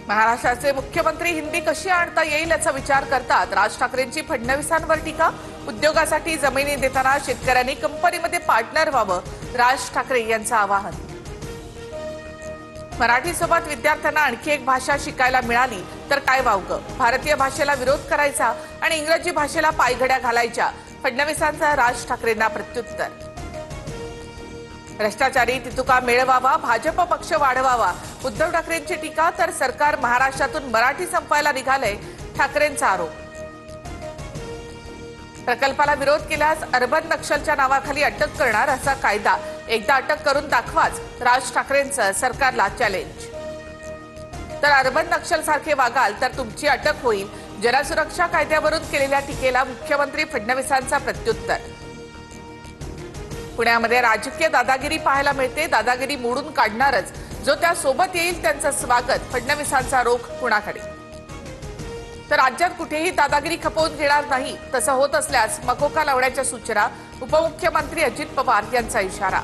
महाराष्ट्राचे मुख्यमंत्री हिंदी कशी आणता येईल याचा विचार करतात राज ठाकरेंची फडणवीसांवर टीका। उद्योगासाठी जमिनी देताना शेतकऱ्यांनी कंपनीमध्ये पार्टनर व्हावं, राज ठाकरे यांचं आवाहन। मराठीसोबत विद्यार्थ्यांना आणखी एक भाषा शिकायला मिळाली तर काय वावगं, भारतीय भाषेला विरोध करायचा आणि इंग्रजी भाषेला पायघड्या घालायच्या, फडणवीसांचा राज ठाकरेंना प्रत्युत्तर। भ्रष्टाचारी तितुका मिळवावा, भाजप पक्ष वाढवावा, उद्धव ठाकरेंची टीका। तर सरकार महाराष्ट्रातून मराठी संपवायला निघालंय, ठाकरेंचा आरोप। प्रकल्पाला विरोध केल्यास अर्बन नक्षलच्या नावाखाली अटक करणार असा कायदा एकदा अटक करून दाखवाच, राज ठाकरेंचं सरकारला चॅलेंज। तर अर्बन नक्षल सारखे वागाल तर तुमची अटक होईल, जनसुरक्षा कायद्यावरून केलेल्या टीकेला मुख्यमंत्री फडणवीसांचा प्रत्युत्तर। पुण्यामध्ये राजकीय दादागिरी पाहायला मिळते, दादागिरी मोडून काढणारच, जो त्या सोबत येईल त्यांचं स्वागत, फडणवीसांचा रोख कुणाकडे। तर राज्यात कुठेही दादागिरी खपवून घेणार नाही, तसं होत असल्यास मकोका लावण्याच्या सूचना, उपमुख्यमंत्री अजित पवार यांचा इशारा।